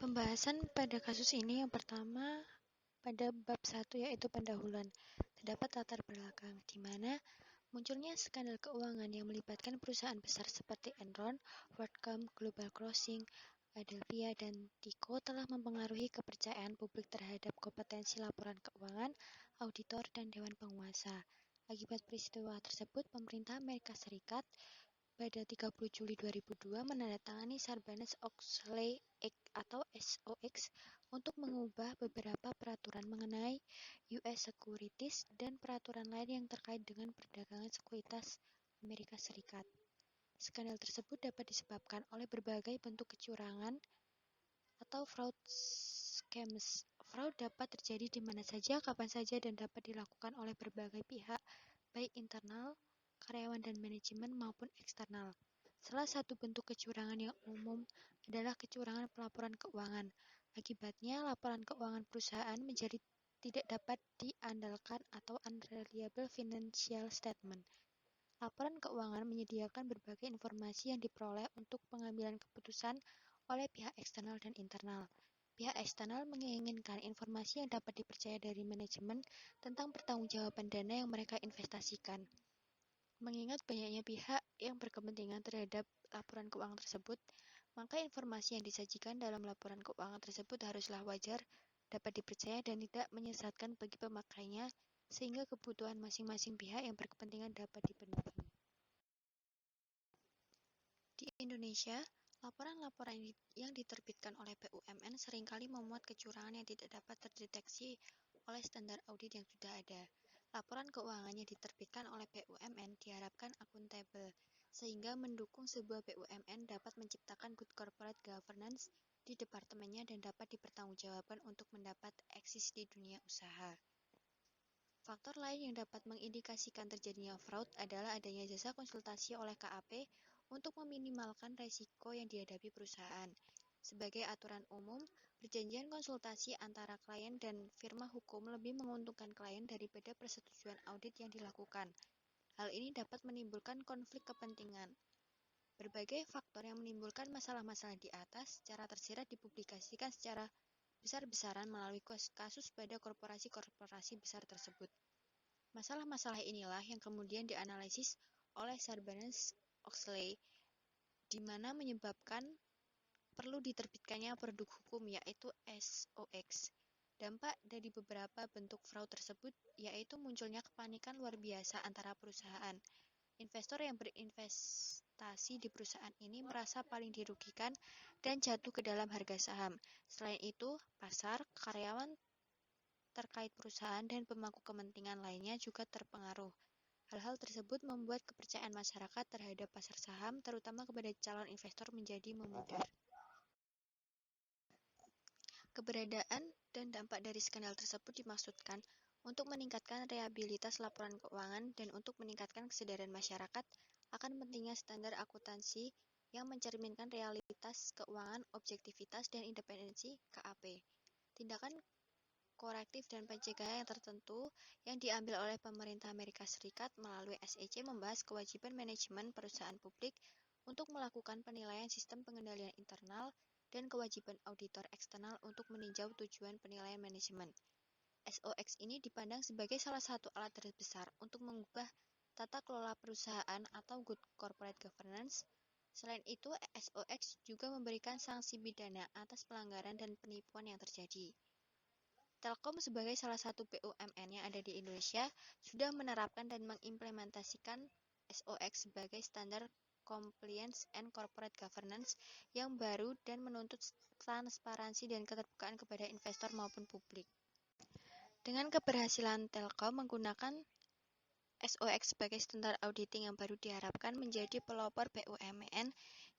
Pembahasan pada kasus ini yang pertama pada bab 1 yaitu pendahuluan. Terdapat latar belakang di mana munculnya skandal keuangan yang melibatkan perusahaan besar seperti Enron, WorldCom, Global Crossing, Adelphia, dan Tyco telah mempengaruhi kepercayaan publik terhadap kompetensi laporan keuangan, auditor, dan dewan penguasa. Akibat peristiwa tersebut, pemerintah Amerika Serikat pada 30 Juli 2002 menandatangani Sarbanes-Oxley Act atau SOX untuk mengubah beberapa peraturan mengenai US Securities dan peraturan lain yang terkait dengan perdagangan sekuritas Amerika Serikat. Skandal tersebut dapat disebabkan oleh berbagai bentuk kecurangan atau fraud scams. Fraud dapat terjadi di mana saja, kapan saja, dan dapat dilakukan oleh berbagai pihak, baik internal, karyawan dan manajemen maupun eksternal. Salah satu bentuk kecurangan yang umum adalah kecurangan pelaporan keuangan. Akibatnya, laporan keuangan perusahaan menjadi tidak dapat diandalkan atau unreliable financial statement. Laporan keuangan menyediakan berbagai informasi yang diperoleh untuk pengambilan keputusan oleh pihak eksternal dan internal. Pihak eksternal menginginkan informasi yang dapat dipercaya dari manajemen tentang pertanggungjawaban dana yang mereka investasikan. Mengingat banyaknya pihak yang berkepentingan terhadap laporan keuangan tersebut, maka informasi yang disajikan dalam laporan keuangan tersebut haruslah wajar, dapat dipercaya, dan tidak menyesatkan bagi pemakainya, sehingga kebutuhan masing-masing pihak yang berkepentingan dapat dipenuhi. Di Indonesia, laporan-laporan yang diterbitkan oleh BUMN seringkali memuat kecurangan yang tidak dapat terdeteksi oleh standar audit yang sudah ada. Laporan keuangan yang diterbitkan oleh BUMN diharapkan akuntabel, sehingga mendukung sebuah BUMN dapat menciptakan good corporate governance di departemennya dan dapat dipertanggungjawabkan untuk mendapat eksis di dunia usaha. Faktor lain yang dapat mengindikasikan terjadinya fraud adalah adanya jasa konsultasi oleh KAP untuk meminimalkan risiko yang dihadapi perusahaan. Sebagai aturan umum, perjanjian konsultasi antara klien dan firma hukum lebih menguntungkan klien daripada persetujuan audit yang dilakukan. Hal ini dapat menimbulkan konflik kepentingan. Berbagai faktor yang menimbulkan masalah-masalah di atas secara tersirat dipublikasikan secara besar-besaran melalui kasus pada korporasi-korporasi besar tersebut. Masalah-masalah inilah yang kemudian dianalisis oleh Sarbanes-Oxley, di mana menyebabkan perlu diterbitkannya produk hukum yaitu SOX. Dampak dari beberapa bentuk fraud tersebut yaitu munculnya kepanikan luar biasa antara perusahaan. Investor yang berinvestasi di perusahaan ini merasa paling dirugikan dan jatuh ke dalam harga saham. Selain itu, pasar, karyawan terkait perusahaan, dan pemangku kepentingan lainnya juga terpengaruh. Hal-hal tersebut membuat kepercayaan masyarakat terhadap pasar saham, terutama kepada calon investor, menjadi memudar. Keberadaan dan dampak dari skandal tersebut dimaksudkan untuk meningkatkan reliabilitas laporan keuangan dan untuk meningkatkan kesadaran masyarakat akan pentingnya standar akuntansi yang mencerminkan realitas keuangan, objektivitas, dan independensi KAP. Tindakan korektif dan pencegahan yang tertentu yang diambil oleh pemerintah Amerika Serikat melalui SEC membahas kewajiban manajemen perusahaan publik untuk melakukan penilaian sistem pengendalian internal dan kewajiban auditor eksternal untuk meninjau tujuan penilaian manajemen. SOX ini dipandang sebagai salah satu alat terbesar untuk mengubah tata kelola perusahaan atau good corporate governance. Selain itu, SOX juga memberikan sanksi pidana atas pelanggaran dan penipuan yang terjadi. Telkom sebagai salah satu BUMN yang ada di Indonesia sudah menerapkan dan mengimplementasikan SOX sebagai standar compliance and corporate governance yang baru dan menuntut transparansi dan keterbukaan kepada investor maupun publik. Dengan keberhasilan Telkom menggunakan SOX sebagai standar auditing yang baru diharapkan menjadi pelopor BUMN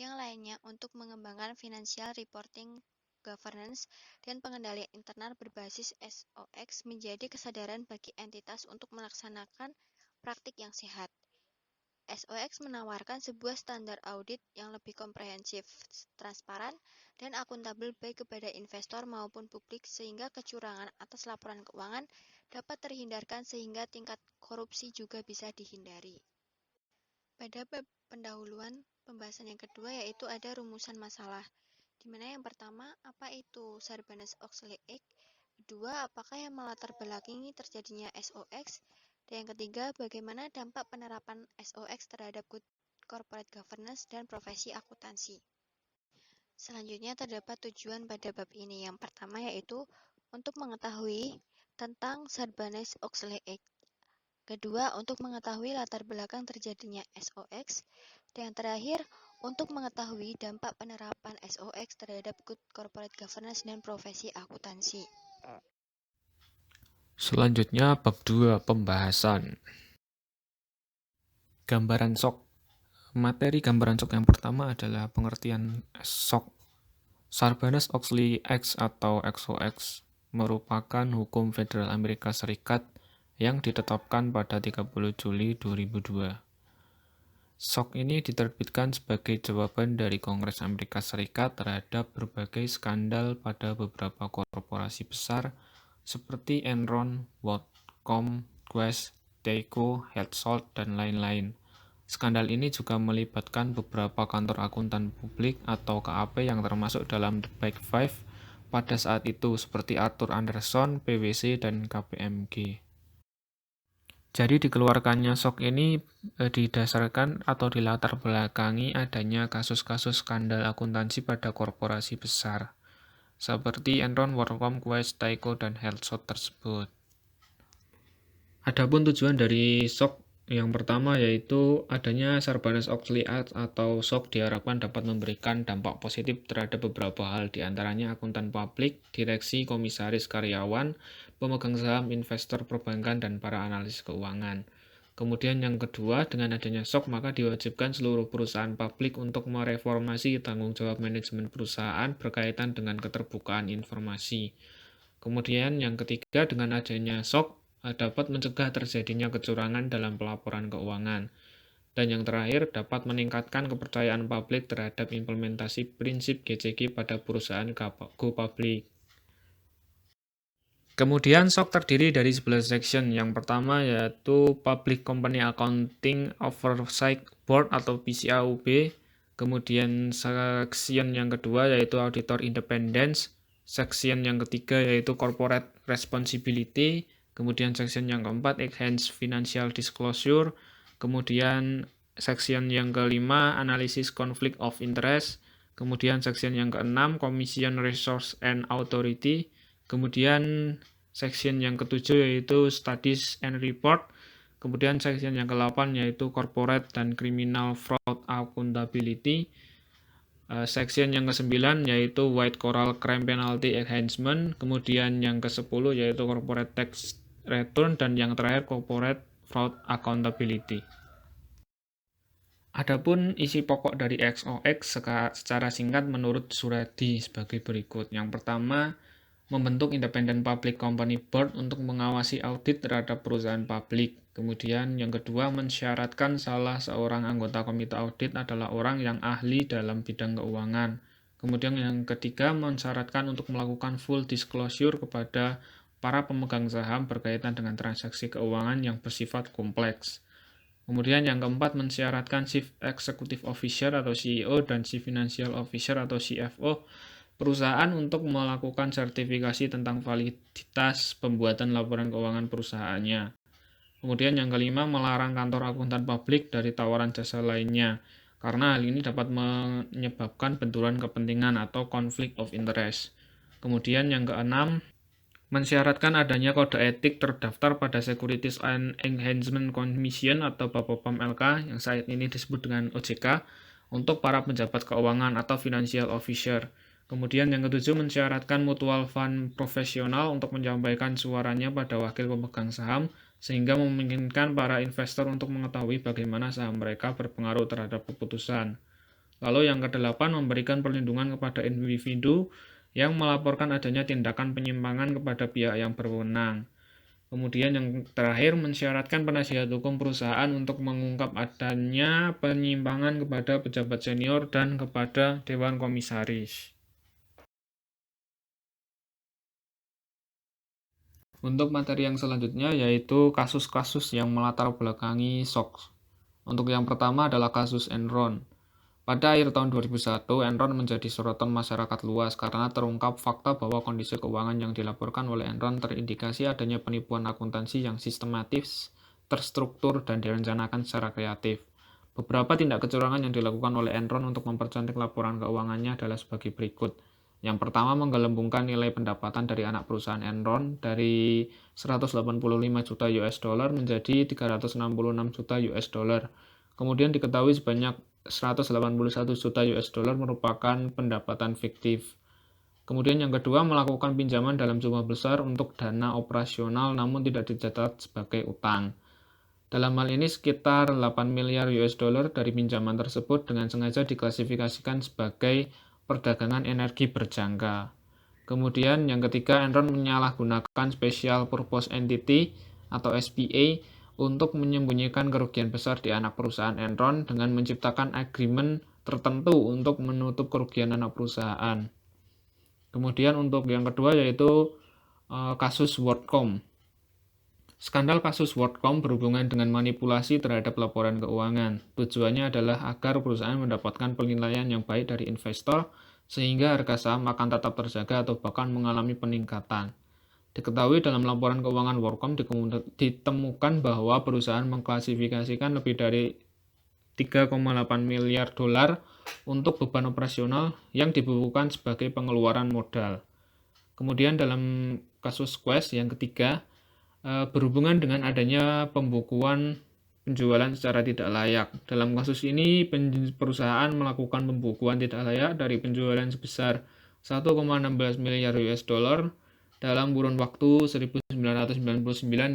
yang lainnya untuk mengembangkan financial reporting governance dan pengendalian internal berbasis SOX menjadi kesadaran bagi entitas untuk melaksanakan praktik yang sehat. SOX menawarkan sebuah standar audit yang lebih komprehensif, transparan, dan akuntabel baik kepada investor maupun publik sehingga kecurangan atas laporan keuangan dapat terhindarkan sehingga tingkat korupsi juga bisa dihindari. Pada bab pendahuluan, pembahasan yang kedua yaitu ada rumusan masalah. Dimana yang pertama, apa itu Sarbanes-Oxley Act? Kedua, apakah yang melatar belakangi terjadinya SOX? Dan yang ketiga, bagaimana dampak penerapan SOX terhadap good corporate governance dan profesi akuntansi? Selanjutnya terdapat tujuan pada bab ini. Yang pertama yaitu untuk mengetahui tentang Sarbanes-Oxley Act. Kedua, untuk mengetahui latar belakang terjadinya SOX. Dan yang terakhir, untuk mengetahui dampak penerapan SOX terhadap good corporate governance dan profesi akuntansi. Selanjutnya bab 2 pembahasan. Gambaran SOX. Materi gambaran SOX yang pertama adalah pengertian SOX. Sarbanes-Oxley Act atau SOX merupakan hukum federal Amerika Serikat yang ditetapkan pada 30 Juli 2002. SOX ini diterbitkan sebagai jawaban dari Kongres Amerika Serikat terhadap berbagai skandal pada beberapa korporasi besar seperti Enron, WorldCom, Quest, Tyco, HealthSalt, dan lain-lain. Skandal ini juga melibatkan beberapa kantor akuntan publik atau KAP yang termasuk dalam The Big Five pada saat itu seperti Arthur Andersen, PwC, dan KPMG. Jadi dikeluarkannya SOX ini didasarkan atau dilatar belakangi adanya kasus-kasus skandal akuntansi pada korporasi besar seperti Enron, WorldCom, Quest, Tyco, dan HealthSalt tersebut. Adapun tujuan dari SOX yang pertama yaitu adanya Sarbanes-Oxley Act atau SOX diharapkan dapat memberikan dampak positif terhadap beberapa hal, diantaranya akuntan publik, direksi, komisaris, karyawan, pemegang saham, investor perbankan, dan para analis keuangan. Kemudian yang kedua, dengan adanya SOX maka diwajibkan seluruh perusahaan publik untuk mereformasi tanggung jawab manajemen perusahaan berkaitan dengan keterbukaan informasi. Kemudian yang ketiga, dengan adanya SOX dapat mencegah terjadinya kecurangan dalam pelaporan keuangan. Dan yang terakhir, dapat meningkatkan kepercayaan publik terhadap implementasi prinsip GCG pada perusahaan go public. Kemudian SOX terdiri dari 11 section. Yang pertama yaitu Public Company Accounting Oversight Board atau PCAOB. Kemudian section yang kedua yaitu Auditor Independence. Section yang ketiga yaitu Corporate Responsibility. Kemudian section yang keempat Enhanced Financial Disclosure. Kemudian section yang kelima Analysis Conflict of Interest. Kemudian section yang keenam Commission Resource and Authority. Kemudian section yang ketujuh yaitu Studies and Report. Kemudian section yang ke-8 yaitu Corporate dan Criminal Fraud Accountability. Section yang ke-9 yaitu White Coral Crime Penalty Enhancement. Kemudian yang ke-10 yaitu Corporate Tax Return. Dan yang terakhir Corporate Fraud Accountability. Adapun isi pokok dari SOX secara singkat menurut Suradi sebagai berikut. Yang pertama, membentuk Independent Public Company Board untuk mengawasi audit terhadap perusahaan publik. Kemudian yang kedua, mensyaratkan salah seorang anggota komite audit adalah orang yang ahli dalam bidang keuangan. Kemudian yang ketiga, mensyaratkan untuk melakukan full disclosure kepada para pemegang saham berkaitan dengan transaksi keuangan yang bersifat kompleks. Kemudian yang keempat, mensyaratkan Chief Executive Officer atau CEO dan Chief Financial Officer atau CFO perusahaan untuk melakukan sertifikasi tentang validitas pembuatan laporan keuangan perusahaannya. Kemudian yang kelima, melarang kantor akuntan publik dari tawaran jasa lainnya, karena hal ini dapat menyebabkan benturan kepentingan atau conflict of interest. Kemudian yang keenam, mensyaratkan adanya kode etik terdaftar pada Securities and Enhancement Commission atau Bapepam LK yang saat ini disebut dengan OJK untuk para pejabat keuangan atau financial officer. Kemudian yang ketujuh, mensyaratkan mutual fund profesional untuk menyampaikan suaranya pada wakil pemegang saham sehingga memungkinkan para investor untuk mengetahui bagaimana saham mereka berpengaruh terhadap keputusan. Lalu yang kedelapan, memberikan perlindungan kepada individu yang melaporkan adanya tindakan penyimpangan kepada pihak yang berwenang. Kemudian yang terakhir, mensyaratkan penasihat hukum perusahaan untuk mengungkap adanya penyimpangan kepada pejabat senior dan kepada dewan komisaris. Untuk materi yang selanjutnya yaitu kasus-kasus yang melatar belakangi SOX. Untuk yang pertama adalah kasus Enron. Pada akhir tahun 2001, Enron menjadi sorotan masyarakat luas karena terungkap fakta bahwa kondisi keuangan yang dilaporkan oleh Enron terindikasi adanya penipuan akuntansi yang sistematis, terstruktur, dan direncanakan secara kreatif. Beberapa tindak kecurangan yang dilakukan oleh Enron untuk mempercantik laporan keuangannya adalah sebagai berikut. Yang pertama, menggelembungkan nilai pendapatan dari anak perusahaan Enron dari 185 juta US dollar menjadi 366 juta US dollar. Kemudian diketahui sebanyak 181 juta US dollar merupakan pendapatan fiktif. Kemudian yang kedua, melakukan pinjaman dalam jumlah besar untuk dana operasional namun tidak dicatat sebagai utang. Dalam hal ini sekitar 8 miliar US dollar dari pinjaman tersebut dengan sengaja diklasifikasikan sebagai perdagangan energi berjangka. Kemudian yang ketiga, Enron menyalahgunakan Special Purpose Entity atau SPA untuk menyembunyikan kerugian besar di anak perusahaan Enron dengan menciptakan agreement tertentu untuk menutup kerugian anak perusahaan. Kemudian untuk yang kedua yaitu kasus WorldCom. Skandal kasus WorldCom berhubungan dengan manipulasi terhadap laporan keuangan. Tujuannya adalah agar perusahaan mendapatkan penilaian yang baik dari investor, sehingga harga saham akan tetap terjaga atau bahkan mengalami peningkatan. Diketahui dalam laporan keuangan WorldCom ditemukan bahwa perusahaan mengklasifikasikan lebih dari 3,8 miliar dolar untuk beban operasional yang dibukukan sebagai pengeluaran modal. Kemudian dalam kasus Quest yang ketiga, berhubungan dengan adanya pembukuan penjualan secara tidak layak. Dalam kasus ini, perusahaan melakukan pembukuan tidak layak dari penjualan sebesar 1,16 miliar US dollar dalam kurun waktu 1999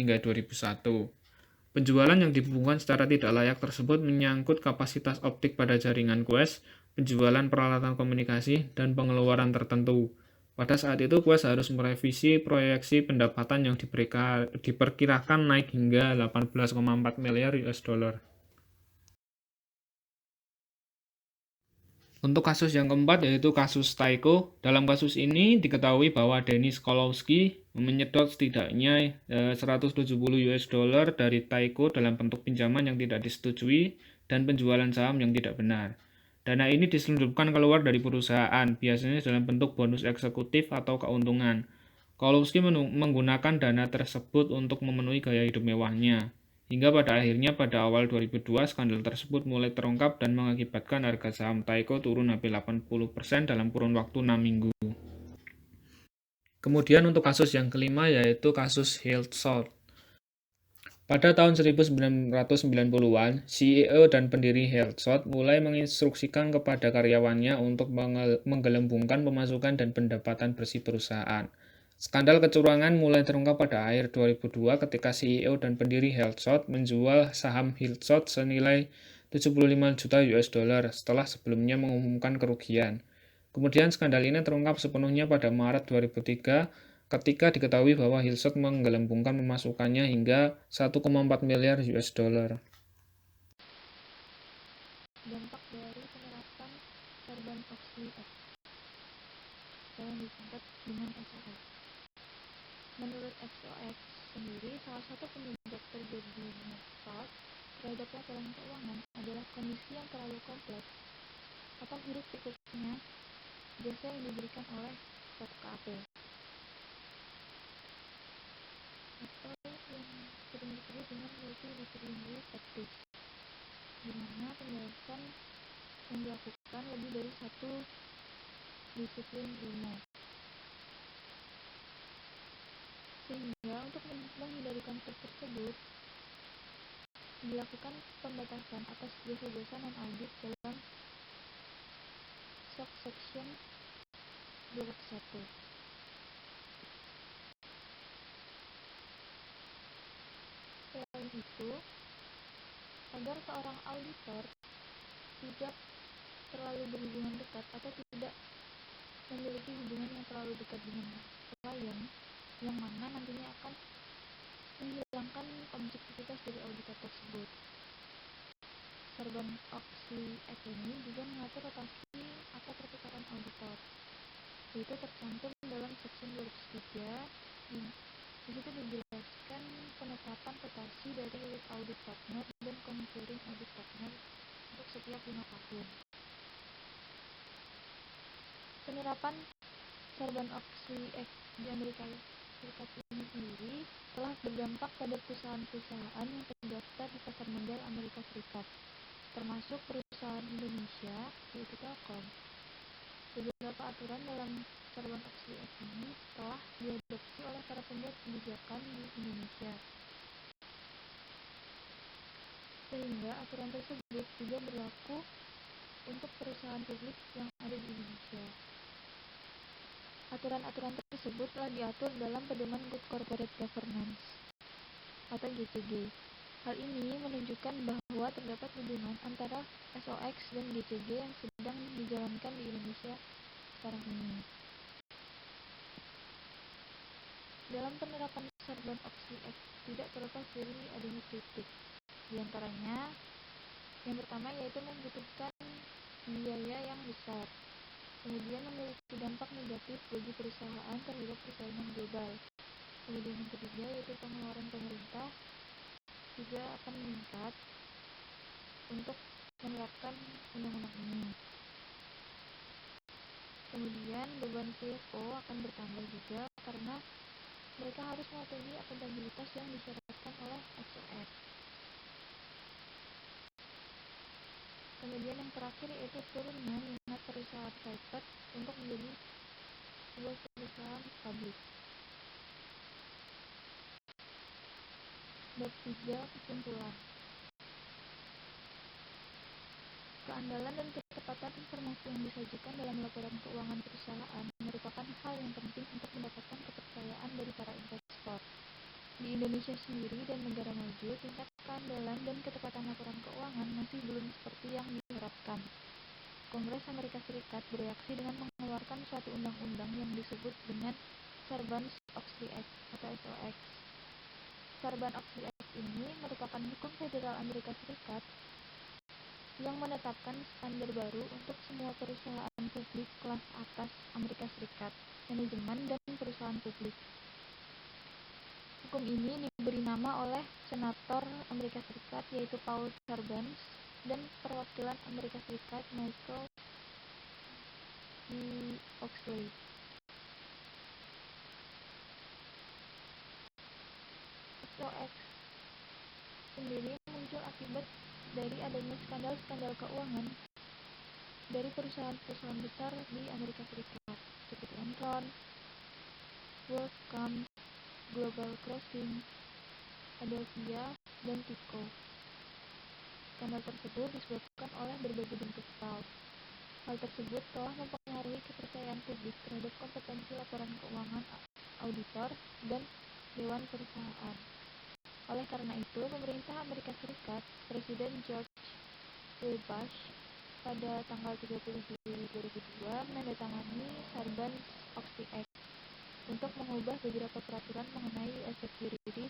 hingga 2001. Penjualan yang dibukukan secara tidak layak tersebut menyangkut kapasitas optik pada jaringan Quest, penjualan peralatan komunikasi, dan pengeluaran tertentu. Pada saat itu, Quest harus merevisi proyeksi pendapatan yang diperkirakan naik hingga 18,4 miliar US dollar. Untuk kasus yang keempat yaitu kasus Tyco. Dalam kasus ini diketahui bahwa Dennis Kolowski menyedot setidaknya 170 US dollar dari Tyco dalam bentuk pinjaman yang tidak disetujui dan penjualan saham yang tidak benar. Dana ini diselundupkan keluar dari perusahaan, biasanya dalam bentuk bonus eksekutif atau keuntungan. Kolowski menggunakan dana tersebut untuk memenuhi gaya hidup mewahnya. Hingga pada akhirnya pada awal 2002, skandal tersebut mulai terungkap dan mengakibatkan harga saham Tyco turun hampir 80% dalam kurun waktu 6 minggu. Kemudian untuk kasus yang kelima yaitu kasus Hillshot. Pada tahun 1990-an, CEO dan pendiri Hillshot mulai menginstruksikan kepada karyawannya untuk menggelembungkan pemasukan dan pendapatan bersih perusahaan. Skandal kecurangan mulai terungkap pada akhir 2002 ketika CEO dan pendiri Hillshot menjual saham Hillshot senilai 75 juta US dollar setelah sebelumnya mengumumkan kerugian. Kemudian skandal ini terungkap sepenuhnya pada Maret 2003 ketika diketahui bahwa Hillshot menggelembungkan pemasukannya hingga 1,4 miliar US dollar. Dampak dari penerapan Sarbanes-Oxley Act yang disingkat dengan SOX. Menurut SOX sendiri, salah satu penyebab terjadinya fraud terhadap laporan keuangan adalah kondisi yang terlalu kompleks atau hiruk pikuknya jasa yang diberikan oleh suatu KAP, atau yang sering disebut dengan multidisciplinary practice, di mana penjelasan yang dilakukan lebih dari satu disiplin ilmu. Sehingga untuk menghindari konflik tersebut, dilakukan pembatasan atas jasa-jasa non-audit dalam subsection 21. Selain itu, agar seorang auditor tidak terlalu berhubungan dekat atau tidak memiliki hubungan yang terlalu dekat dengan klien, yang mana nantinya akan menghilangkan objektivitas dari auditor tersebut. Sarbanes-Oxley Act ini juga mengatur rotasi atau pertukaran auditor, yaitu tercantum dalam section 203. Di situ dijelaskan penetapan rotasi dari lead audit partner dan concurring audit partner untuk setiap 5 tahun. Penerapan Sarbanes-Oxley Act di Amerika Serikat ini sendiri telah berdampak pada perusahaan-perusahaan yang terdaftar di pasar modal Amerika Serikat, termasuk perusahaan Indonesia, yaitu Telkom. Beberapa aturan dalam Sarbanes-Oxley Act ini telah diadopsi oleh para pembuat kebijakan di Indonesia, sehingga aturan tersebut juga berlaku untuk perusahaan publik yang ada di Indonesia. Aturan-aturan tersebut telah diatur dalam Pedoman Good Corporate Governance atau GCG. Hal ini menunjukkan bahwa terdapat hubungan antara SOX dan GCG yang sedang dijalankan di Indonesia sekarang ini. Dalam penerapan Sarbanes-Oxley Act tidak terlepas dari adanya kritik. Di antaranya, yang pertama yaitu membutuhkan biaya yang besar, kemudian memiliki dampak negatif bagi perusahaan terhadap persaingan global. Kemudian yang ketiga yaitu pengeluaran pemerintah juga akan meningkat untuk menerapkan undang-undang ini. Kemudian beban CFO akan bertambah juga karena mereka harus mematuhi akuntabilitas yang disyaratkan oleh SOX. Kemudian yang terakhir yaitu turunnya minat perusahaan private untuk menjadi sebuah perusahaan publik. Bab 3 kesimpulan. Keandalan dan ketepatan informasi yang disajikan dalam laporan keuangan perusahaan merupakan hal yang penting untuk mendapatkan kepercayaan dari para investor. Di Indonesia sendiri dan negara maju, tingkat keandalan dan ketepatan laporan keuangan masih belum seperti yang diharapkan. Kongres Amerika Serikat bereaksi dengan mengeluarkan suatu undang-undang yang disebut dengan Sarbanes-Oxley Act atau SOX. Sarbanes-Oxley Act ini merupakan hukum federal Amerika Serikat yang menetapkan standar baru untuk semua perusahaan publik kelas atas Amerika Serikat, manajemen dan perusahaan publik. Hukum ini diberi nama oleh Senator Amerika Serikat yaitu Paul Sarbanes dan perwakilan Amerika Serikat Michael D. Oxley. SOX sendiri muncul akibat dari adanya skandal-skandal keuangan dari perusahaan-perusahaan besar di Amerika Serikat seperti Enron, WorldCom, Global Crossing, Adelphia, dan Tico. Skandal tersebut disebabkan oleh berbagai bentuk fraud. Hal tersebut telah mempengaruhi kepercayaan publik terhadap kompetensi laporan keuangan auditor dan dewan perusahaan. Oleh karena itu, pemerintah Amerika Serikat, Presiden George W. Bush, pada tanggal 30 Juli 2002 menandatangani Sarbanes-Oxley Act untuk mengubah beberapa peraturan mengenai aset yuridis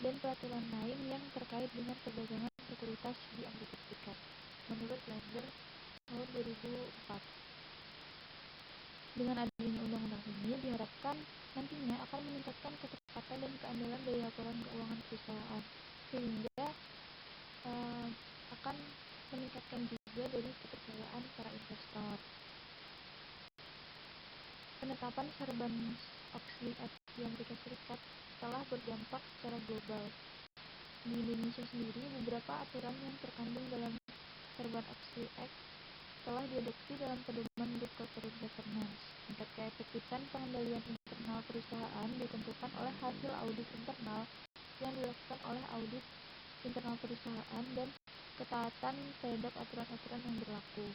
dan peraturan lain yang terkait dengan perdagangan sekuritas di Amerika Serikat, menurut Lender tahun 2004. Dengan adanya undang-undang ini diharapkan nantinya akan meningkatkan ketepatan dan keandalan dari laporan keuangan perusahaan, sehingga akan meningkatkan juga dari kepercayaan para investor. Penetapan Sarbanes-Oxley Act di Amerika Serikat telah berdampak secara global. Di Indonesia sendiri, beberapa aturan yang terkandung dalam Sarbanes-Oxley Act telah diadopsi dalam Pedoman Good Corporate Governance. Tingkat keefektifan pengendalian internal perusahaan ditentukan oleh hasil audit internal yang dilakukan oleh audit internal perusahaan dan ketaatan terhadap aturan-aturan yang berlaku.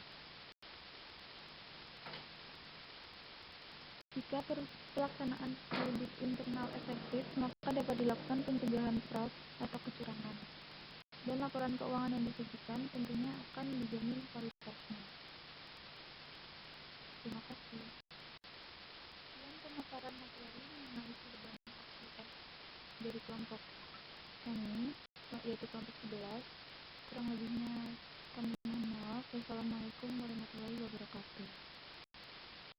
Jika pelaksanaan audit internal efektif, maka dapat dilakukan pencegahan fraud atau kecurangan. Dan laporan keuangan yang disajikan tentunya akan dijamin kualitasnya. Terima kasih. Sekian pemaparan materi mengenai Sarbanes-Oxley Act dari kelompok kami, yaitu kelompok 11. Kurang lebihnya kami mohon maaf. Wassalamualaikum warahmatullahi wabarakatuh.